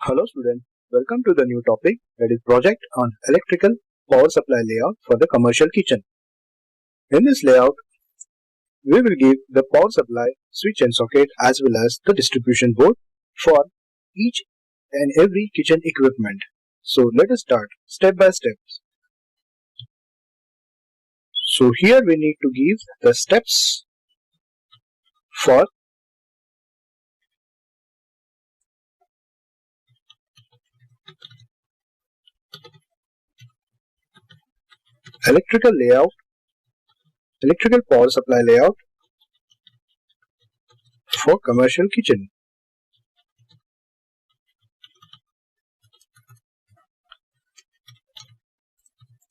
Hello student, welcome to the new topic, that is project on electrical power supply layout for the commercial kitchen. In this layout, we will give the power supply, switch and socket as well as the distribution board for each and every kitchen equipment. So let us start step by step. So here we need to give the steps for electrical layout, electrical power supply layout for commercial kitchen.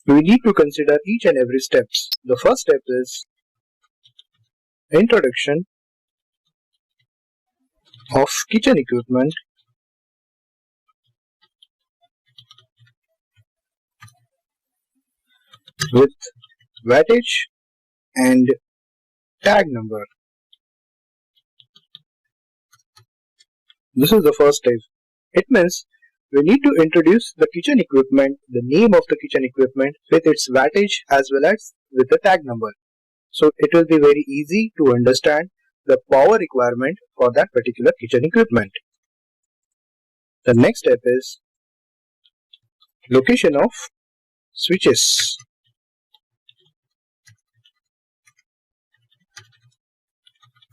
We need to consider each and every steps. The first step is introduction of kitchen equipment with wattage and tag number. This is the first step. It means we need to introduce the kitchen equipment, the name of the kitchen equipment with its wattage as well as with the tag number. So it will be very easy to understand the power requirement for that particular kitchen equipment. The next step is location of switches.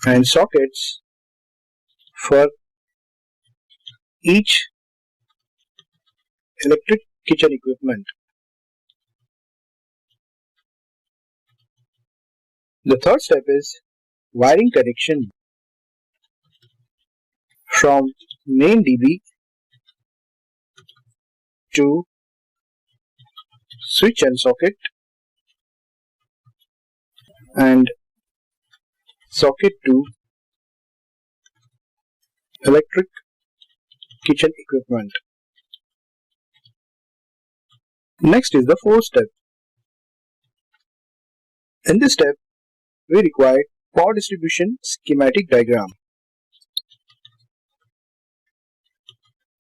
And sockets for each electric kitchen equipment. The third step is wiring connection from main DB to switch and socket and socket to electric kitchen equipment. Next is the fourth step. In this step, we require power distribution schematic diagram.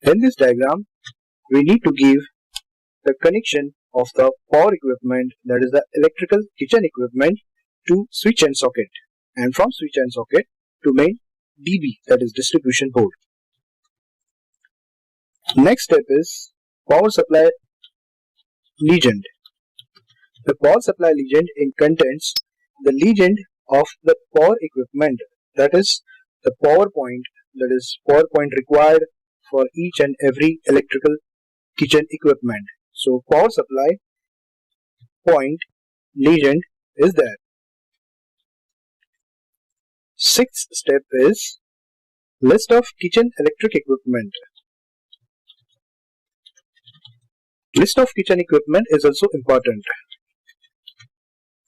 In this diagram, we need to give the connection of the power equipment, that is the electrical kitchen equipment, to switch and socket, and from switch and socket to main DB, that is distribution board. Next step is power supply legend. The power supply legend contains the legend of the power equipment, that is the power point, that is power point required for each and every electrical kitchen equipment. So power supply point legend is there. Sixth step is list of kitchen electric equipment. List of kitchen equipment is also important.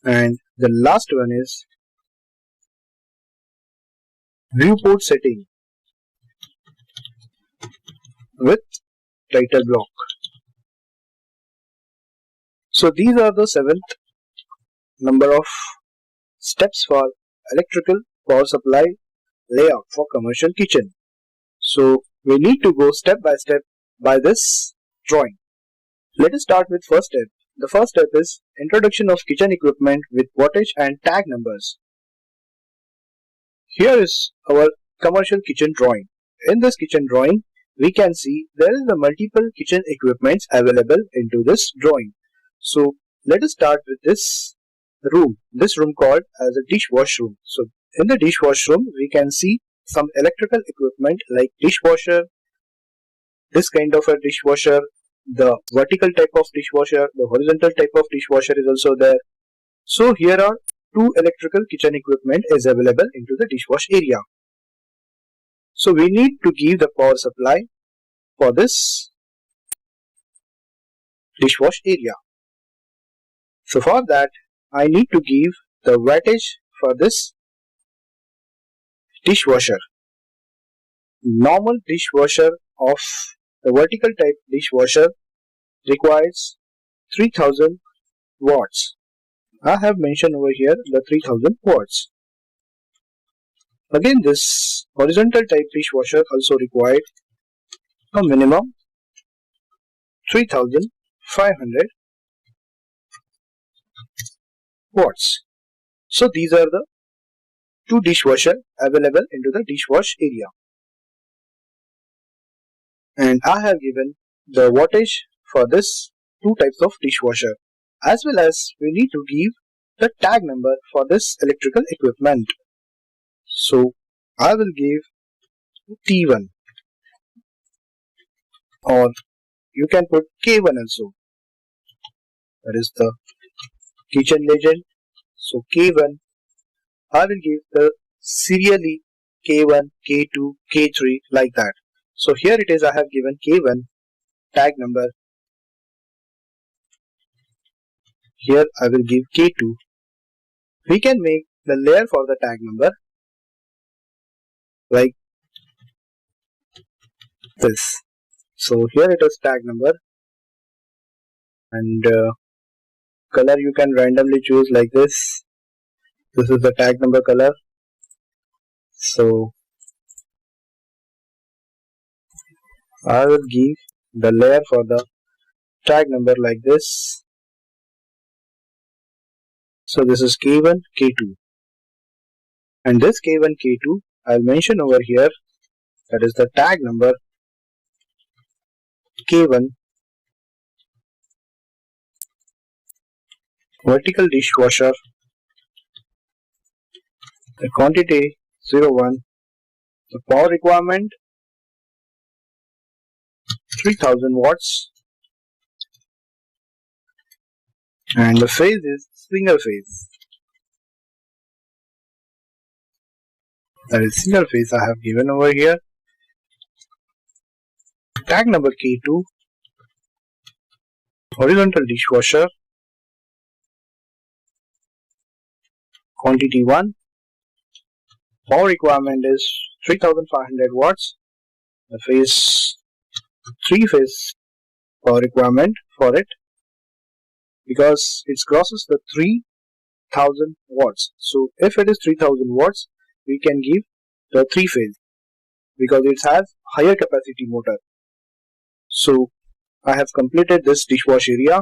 And the last one is viewport setting with title block. So these are the 7th number of steps for electrical power supply layout for commercial kitchen. So we need to go step by step by this drawing. Let us start with first step. The first step is introduction of kitchen equipment with wattage and tag numbers. Here is our commercial kitchen drawing. In this kitchen drawing, we can see there is the multiple kitchen equipments available into this drawing. So let us start with this room called as a dishwash room. So in the dishwash room, we can see some electrical equipment like dishwasher, this kind of a dishwasher, the vertical type of dishwasher, the horizontal type of dishwasher is also there. So here are two electrical kitchen equipment is available into the dishwash area. So we need to give the power supply for this dishwash area. So for that, I need to give the wattage for this dishwasher. Normal dishwasher of the vertical type dishwasher requires 3000 watts. I have mentioned over here the 3000 watts. Again, this horizontal type dishwasher also required a minimum 3500 watts. So these are the two dishwasher available into the dishwash area, and I have given the wattage for this two types of dishwasher, as well as we need to give the tag number for this electrical equipment. So I will give T1, or you can put K1 also, that is the kitchen legend. So K1, I will give the serially K1, K2, K3 like that. So here it is, I have given K1 tag number. Here I will give K2. We can make the layer for the tag number like this. So here it is tag number, and color you can randomly choose like this. This is the tag number color. So I will give the layer for the tag number like this. So this is K1, K2, and this K1, K2 I'll mention over here, that is the tag number K1 vertical dishwasher, the quantity 01, the power requirement 3000 watts, and the phase is single phase. That is single phase I have given over here. Tag number K2 horizontal dishwasher, quantity 1, power requirement is 3500 watts, the phase 3 phase power requirement for it, because it crosses the 3000 watts. So if it is 3000 watts, we can give the 3 phase because it has higher capacity motor. So I have completed this dishwash area.